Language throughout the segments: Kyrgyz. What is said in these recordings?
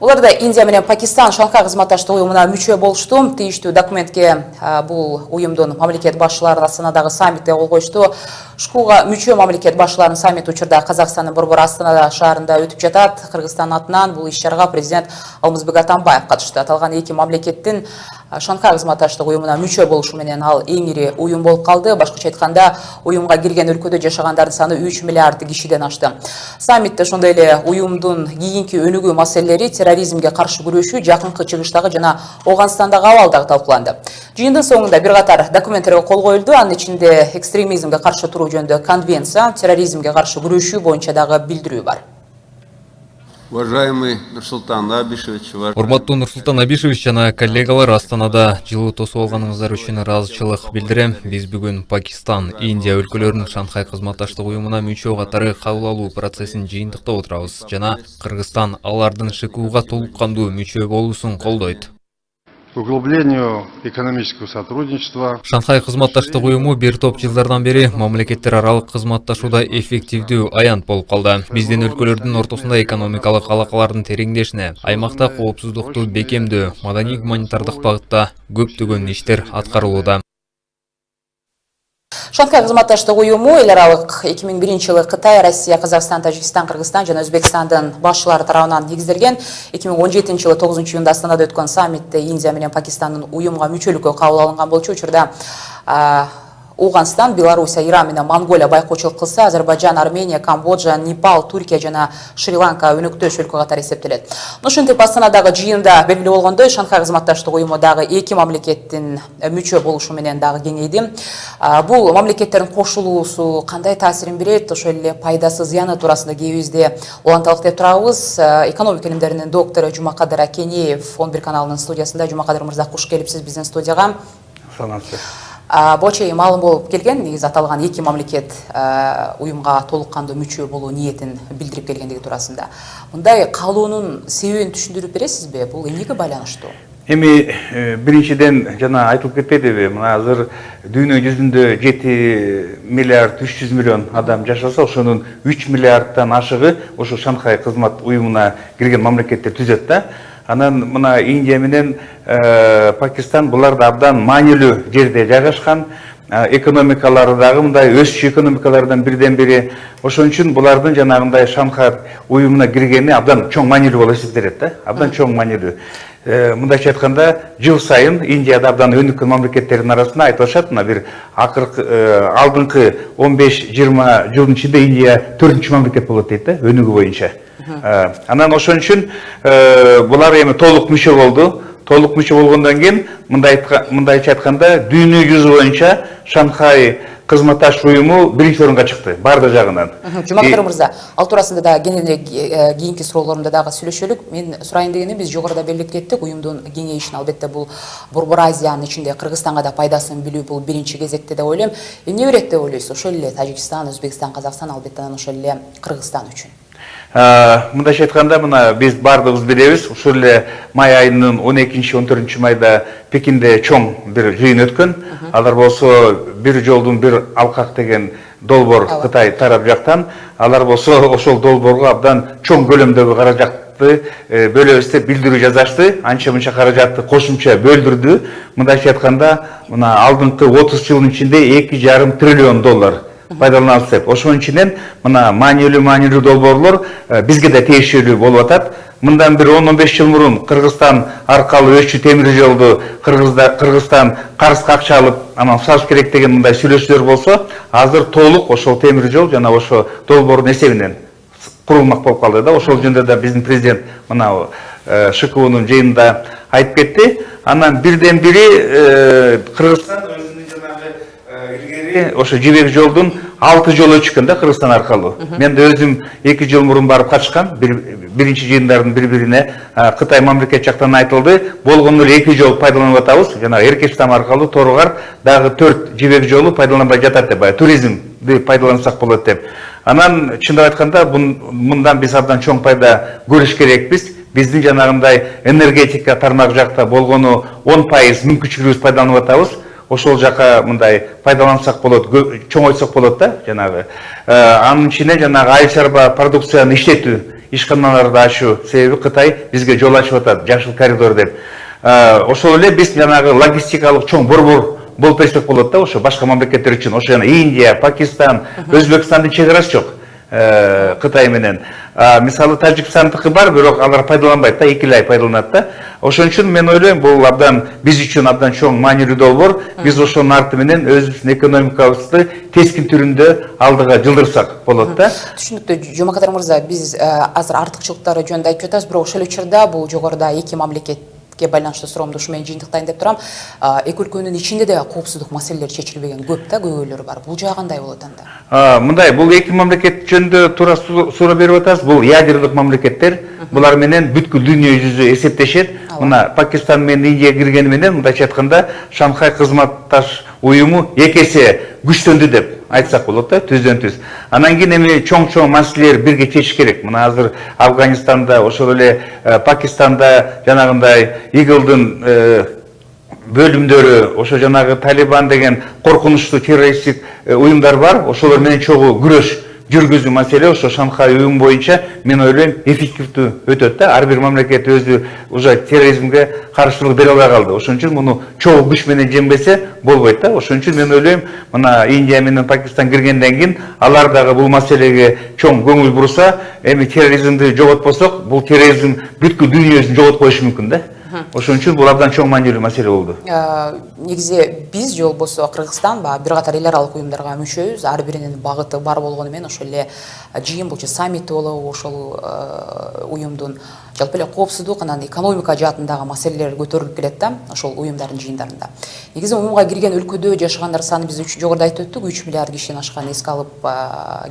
Оларда Индия менен Пакистан Шанхай кызматташтык уюмуна мүчө болушту. Тийиштүү документке бул уюмдун мамлекет башчылары Астанадагы саммитте кол коюшту. Ушкуга мүчө мамлекет башчыларынын саммити учурда Казакстандын борбору Астана шаарында өтүп жатат. Кыргызстан атынан бул иш-чарага президент Алмазбек Атамбаев катышты. Аталган эки мамлекеттин Шанхай кызматташтык уюмуна мүчө болушу менен ал эң ири уюм болуп калды. Башкача айтканда, уюмга кирген өлкөдө жашагандардын саны 3 миллиард кишиден ашты. Саммитте ошондой эле уюмдун кийинки өнүгүү маселелери, терроризмге каршы күрөшүү, жакынкы чыгыштагы жана Ооганстандагы абал дагы талкууланды. Жыйындын соңунда бир катар документтерге кол коюлду. Анын ичинде экстремизмге каршы туруу жөнүндө конвенция, терроризмге каршы күрөшүү боюнча дагы билдирүү бар. Уважаемый Нурсултан Абишевич, урматтуу Нурсултан Абишевич жана коллегалар, Астанада жылуу тосуп алганыңыздар үчүн ыраазычылык билдирем. Биз бүгүн Пакистан, Индия өлкөлөрүнүн Шанхай кызматташтык уюмуна мүчө катары кабыл алуу процессин жыйынтыктап отурабыз жана Кыргызстан алардын ШКУга толук кандуу мүчө болуусун колдойт. Углублению экономического сотрудничества. Шанхай кызматташтык уюму бир топ жылдардан бери мамлекеттер аралык кызматташууда эффективдүү аянт болуп калды. Биздин өлкөлөрдүн ортосунда экономикалык алакалардын тереңдешине, аймакта коопсуздукту бекемдөө, маданий гуманитардык багытта көптөгөн иштер аткарылууда. Шанхай кызматташтык уюму эл аралык 2001-жылы Кытай, Россия, Казакстан, Тажикстан, Кыргызстан жана Өзбекстандын башчылары тарабынан негизделген. 2017-жылы 9-июнда Астанада өткөн саммитте Индия менен Пакистандын уюмга мүчөлүккө кабыл алынган болчу. Учурда Ооганстан, Белоруссия, Иран менен Монголия байкоочулук кылса, Азербайджан, Армения, Камбоджа, Непал, Түркия жана Шри-Ланка өнөктөш өлкө катары эсептелет. Ошентип Астанадагы жыйында белгилүү болгондой, Шанхай кызматташтык уюму дагы эки мамлекеттин мүчө болушу менен дагы кеңейди. Бул мамлекеттердин кошулуусу кандай таасирин берет, ошол эле пайдасы зыяны туурасында кээбизде уланталык деп турабыз. Экономика илимдеринин доктору Жумакадыр Акенеев 11 каналынын студиясында. Жумакадыр мырза, куш келипсиз биздин студияга. Саламатсыз. Бочей маалым болуп келген, негизи аталган эки мамлекет уюмга толук кандуу мүчө болуу ниетин билдирип келгендиги туурасында. Мындай калуунун себебин түшүндүрүп бересизби? Бул эмнеге байланыштуу? Эми биринчиден жана айтылып кетпедиби, мына азыр дүйнө жүзүндө 7 миллиард 300 миллион адам жашаса, ошонун 3 миллиардтан ашыгы ошо Шанхай кызмат уюмуна кирген мамлекеттер түзөт да. Анан мына Индия менен Пакистан булар да абдан маанилүү жерде жайгашкан, экономикалары дагы мындай өсүчү экономикалардан бирден бири. Ошон үчүн булардын жанагындай Шанхай уюмуна киргени абдан чоң маанилүү болуп эсептелет да, абдан чоң маанилүү. Мындайча айтканда, жыл сайын Индияда абдан өнүккөн мамлекеттердин арасында айтылышат, мына бир алдыңкы 15-20 жылдын ичинде Индия 4-чү мамлекет болот дейт да, өнүгүү боюнча. Анан ошон үчүн булар эми толук мүчө болду. Толук мүчө болгондон кийин мындайча айтканда дүйнө жүзү боюнча Шанхай кызматташтык уюму биринчи орунга чыкты, бардык жагынан. Жумакадыр мырза, ал туурасында да кийинки суроолорумда дагы сүйлөшөлүк. Мен сурайын дегеним, биз жогоруда белгилеп кеттик, уюмдун кеңейишин албетте бул Борбор Азиянын ичинде Кыргызстанга да пайдасын билүү бул биринчи кезекте деп ойлойм. Эмне берет деп ойлойсуз? Ошол эле Тажикстан, Өзбекстан, Казакстан, албетте ошол эле Кыргызстан үчүн. Мындайча айтканда, мына биз бардыгыбыз билебиз, ушул эле май айынын 12-14 майда Пекинде чоң бир жыйын өткөн. Алар болсо бир жолдун бир алкак деген долбоор Кытай тарап жактан, алар болсо ошол долбоорго абдан чоң көлөмдөгү каражатты бөлөбүз деп билдирүү жазашты. Анча мынча каражатты кошумча бөлдүрдү. Мындайча айтканда, мына алдыңкы 30 жылдын ичинде 2,5 триллион доллар пайдаланылат деп. Ошонун ичинен мына маанилүү долбоорлор бизге да тиешелүү болуп атат. Мындан бир 10-15 жыл мурун Кыргызстан аркылуу өчү темир жолду Кыргызстан карызга акча алып, анан сатыш керек деген мындай сүйлөшүүлөр болсо, азыр толук ошол темир жол жана ошо долбоордун эсебинен курулмак болуп калды да. Ошол жөнүндө да биздин президент мына ШКУнун жыйынында айтып кетти. Анан бирден бири Кыргызстан өзүнүн жанагы илгери ошо жибек жолдун 6 жол өчкөн да Кыргызстан аркылуу. Мен да өзүм 2 жыл мурун барып катышкан, биринчи жыйындардын бири-бирине Кытай мамлекет жактан айтылды. Болгону эле 2 жол пайдаланып атабыз. Жана Эркештам аркылуу Торгар дагы 4 жибек жолу пайдаланбай жатат деп, туризмди пайдалансак болот деп. Анан чындап айтканда, мындан биз абдан чоң пайда көрүш керекпиз. Биздин жанагындай энергетика тармак жакта болгону 10% мүмкүнчүлүгүбүз пайдаланып атабыз. Ошол жака мындай пайдалансак болот, чоңойтсок болот да, жанагы. Анын ичине жанагы айыл чарба продукцияны иштетүү ишканаларды ачуу себеби Кытай бизге жол ачып атат, жашыл коридор деп. Ошол эле биз жанагы логистикалык чоң борбор болуп берсек болот да, ошо башка мамлекеттер үчүн, ошо жана Индия, Пакистан, Өзбекстандын чек-арасы жок Кытай менен. Мисалы Тажикстандыкы бар, бирок алар пайдаланбайт да, 2 ай пайдаланат да. Ошон үчүн мен ойлойм, бул абдан биз үчүн абдан чоң маанилүү долбоор. Биз ошонун арты менен өзүбүздүн экономикабызды тескин түрүндө алдыга жылдырсак болот да. Түшүнүктүү, Жомакадыр мырза, биз азыр артыкчылыктары жөнүндө айтып жатабыз, бирок ошол учурда бул жогоруда эки мамлекетке байланыштуу суроомду ушу менен жыйынтыктайын деп турам. Эки өлкөнүн ичинде да коопсуздук маселелери чечилбеген көп да, көйгөйлөр бар. Бул жагы кандай болот анда? Мындай, бул эки мамлекет жөнүндө туура суроо берип атасыз. Бул ядерлик мамлекеттер. Булар менен бүткүл дүйнө жүзү эсептешет. Мына Пакистан менен Индия киргени менен, мындайча айтканда, Шанхай кызматташ уюму эки эсе күчтөндү деп айтсак болот да, түздөн-түз. Анан кийин эми чоң маселелер бирге чечиш керек. Мына азыр Афганистанда, ошол эле Пакистанда жанагындай игылдын бөлүмдөрү, ошо жанагы Талибан деген коркунучтуу террористтик уюмдар бар. Ошолор менен чогуу күрөш жүргүзүү маселе ошо Шанхай уюму боюнча мен ойлойм эффективдүү өтөт да. Ар бир мамлекет өзү уже терроризмге каршылык бере албай калды. Ошон үчүн муну чогуу күч менен жеңбесе болбойт да. Ошон үчүн мен ойлойм, мына Индия менен Пакистан киргенден кийин алар дагы бул маселеге чоң көңүл бурса, эми терроризмди жоготпосок, бул терроризм бүткүл дүйнөсүн жоготуп коюшу мүмкүн да. Ошон үчүн бул абдан чоң маанилүү маселе болду. Негизи биз же болбосо Кыргызстан бир катар эл аралык уюмдарга мүчөбүз, ар биринин багыты бар болгону менен ошол эле жыйын болчу саммити болобу, ошол уюмдун жалпы эле коопсуздук анан экономика жаатындагы маселелер көтөрүлүп келет да, ошол уюмдардын жыйындарында. Негизи уюмга кирген өлкөдө жашагандар саны биз жогоруда айтып өттүк, 3 миллиард кишиден ашкан эске алып,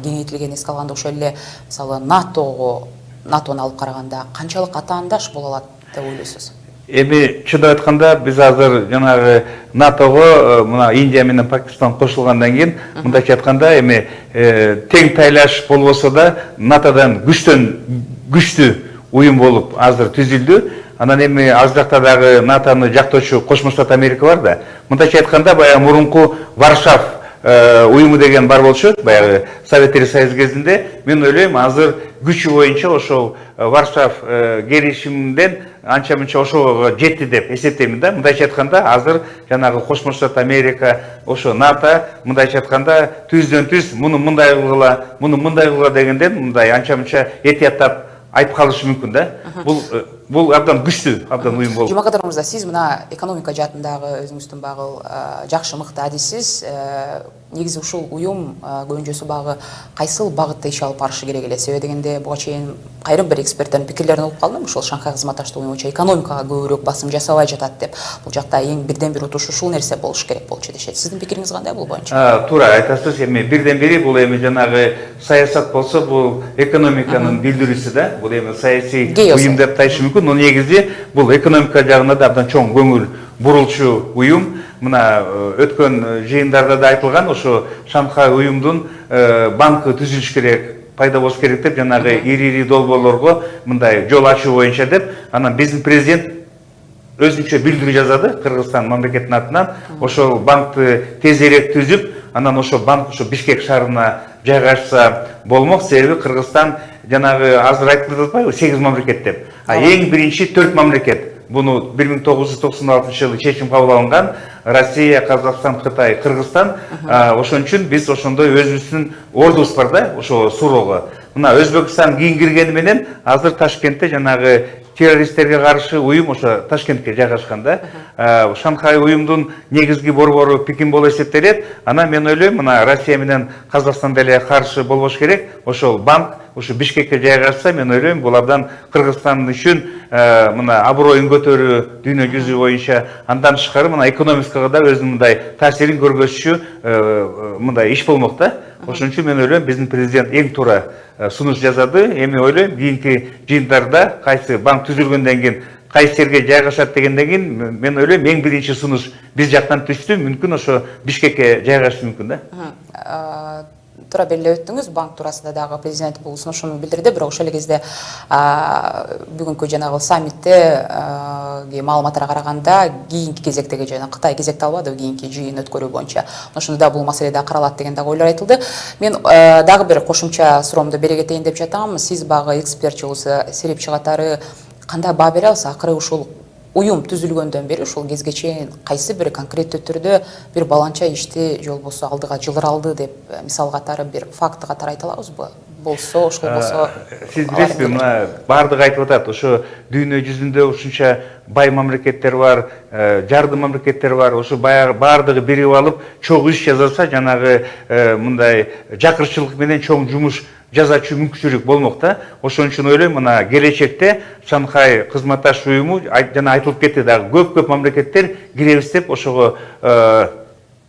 кеңейтилген эске алганда ошол эле мисалы НАТОну алып караганда канчалык атаандаш боло алат деп ойлойсуз? Эми чындап айтканда биз азыр жанагы НАТОго мына Индия менен Пакистан кошулгандан кийин мындайча айтканда эми тең тайлаш болбосо да НАТОдон күчтүү уюм болуп азыр түзүлдү. Анан эми ал жакта дагы НАТОну жактоочу Кошмо Штат Америка бар да. Мындайча айтканда баягы мурунку Варшав уюму деген бар болчу, баягы Советтер Союзу кезинде. Мен ойлойм, азыр күчү боюнча ошол Варшав келишиминден анча-мынча ошого жетти деп эсептеймин да. Мындайча айтканда азыр жанагы Кошмо Штат Америка, ошо НАТО мындайча айтканда түздөн-түз муну мындай кылгыла дегенден мындай анча-мынча этияттап айтып калышы мүмкүн да. Бул абдан күчтүү, абдан уюм болуп. Жомакадыр мырза, сиз мына экономика жаатындагы өзүңүздүн багыл жакшы мыкты адиссиз. Негизи ушул уюм көбүнчөсү багы кайсыл багытта иш алып барышы керек эле? Себеби дегенде буга чейин айрым бир эксперттердин пикирлерин угуп калдым. Ушул Шанхай кызматташтык уюму боюнча экономикага көбүрөөк басым жасабай жатат деп. Бул жакта эң бирден бир утуш ушул нерсе болуш керек болчу дешет. Сиздин пикириңиз кандай бул боюнча? Туура айтасыз. Эми бирден бири бул эми жанагы саясат болсо, бул экономиканын билдирүүсү да. Бул эми саясий уюм деп айтышы мүмкүн. Но негизи бул экономика жагында да абдан чоң көңүл бурулчу уюм. Мына өткөн жыйындарда да айтылган, ошо Шанхай уюмдун банкы түзүлүш керек, пайда болуш керек деп жанагы ири долбоорлорго мындай жол ачуу боюнча деп, анан биздин президент өзүнчө билдирүү жазады Кыргызстан мамлекетинин атынан. Ошол банкты тезирээк түзүп, анан ошо банк ошо Бишкек шаарына жайгашса болмок. Себеби Кыргызстан жанагы азыр айтылып атпайбы 8 мамлекет деп. Эң биринчи 4 мамлекет. Буну 1996 жылы чечим кабыл алынган. Россия, Казакстан, Кытай, Кыргызстан. Ошон үчүн биз ошондой өзүбүздүн ордубуз бар да, ошо суроого. Мына Өзбекстан кийин киргени менен азыр Ташкентте жанагы террористтерге каршы уюм ошо Ташкентке жайгашкан да. Шанхай уюмдун негизги борбору Пекин болуп эсептелет. Анан мен ойлойм, мына Россия менен Казакстан деле каршы болбош керек. Ошол банк ошо Бишкекке жайгашса, мен ойлойм, бул абдан Кыргызстан үчүн мына аброюн көтөрүү дүйнө жүзү боюнча, андан тышкары мына экономикага да өзүнүн мындай таасирин көргөзчү мындай иш болмок да. Ошон үчүн мен ойлойм, биздин президент эң туура сунуш жасады. Эми ойлойм, кийинки жыйындарда кайсы банк түзүлгөндөн кийин кайсы жерге жайгашат дегенден кийин мен ойлойм, эң биринчи сунуш биз жактан түштү, мүмкүн ошо Бишкекке жайгашы мүмкүн да. Туура белгилеп өттүңүз, банк туурасында дагы президент бул сунушун билдирди, бирок ошол эле кезде бүгүнкү жанагы саммитте маалыматтарга караганда кийинки кезектеги жана Кытай кезекте албады кийинки жыйын өткөрүү боюнча. Ошондо бул маселе да каралат деген дагы ойлор айтылды. Мен дагы бир кошумча суроомду бере кетейин деп жатам. Сиз багы эксперт жылысы серепчи катары кандай баа бере аласыз? Акыры ушул уюм түзүлгөндөн бери ушул кезге чейин кайсы бир конкреттүү түрдө бир баланча ишти же болбосо алдыга жылдыралды деп мисал катары бир факты катары айта алабызбы? Болсо, ошол болсо. Сиз билесизби, мына баардыгы айтып атат, ошо дүйнө жүзүндө ушунча бай мамлекеттер бар, жардым мамлекеттер бар, ошо баардыгы бирип алып, чоң иш жасаса, жанагы мындай жакырчылык менен чоң жумуш жасачу мүмкүнчүлүк болмок да. Ошон үчүн ойлойм, мына келечекте Шанхай кызматташ уюму жана айтылып кетти дагы көп мамлекеттер киребиз деп ошого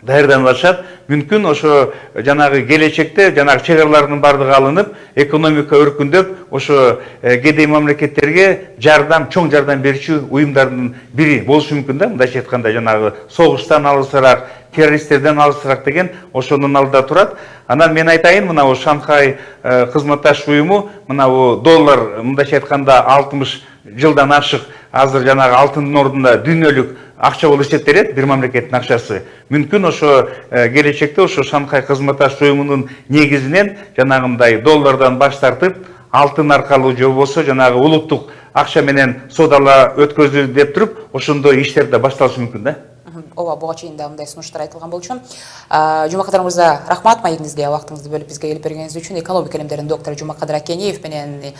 даярданып атышат. Мүмкүн ошо жанагы келечекте жанагы чек аралардын бардыгы алынып, экономика өркүндөп, ошо кедей мамлекеттерге чоң жардам берүүчү уюмдардын бири болушу мүмкүн да. Мындайча айтканда жанагы согуштан алысыраак, террористтерден алысыраак деген ошонун алдыда турат. Анан мен айтайын, мына Шанхай кызматташ уюму, мына доллар мындайча айтканда 60 жылдан ашык азыр жанагы алтындын ордунда дүйнөлүк акча болуп эсептелет, бир мамлекеттин акчасы. Мүмкүн ошо келечекте ошо Шанхай кызматташ уюмунун негизинен жанагындай доллардан баш тартып, алтын аркылуу же болбосо жанагы улуттук акча менен соодалар өткөзүлүп деп туруп, ошондой иштер да башталышы мүмкүн да. Ооба, буга чейин да мындай сунуштар айтылган болчу. Жумакадыр мырза, рахмат маегиңизге, убактыңызды бөлүп бизге келип бергениңиз үчүн. Экономика илимдеринин доктору Жумакадыр Акениев менен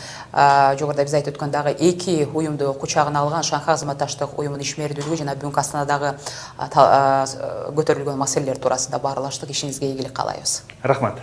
жогоруда биз айтып өткөн дагы эки уюмду кучагына алган Шанхай кызматташтык уюмунун ишмердүүлүгү жана бүгүнкү Астанадагы көтөрүлгөн маселелер туурасында баарлаштык. Ишиңизге ийгилик каалайбыз. Рахмат.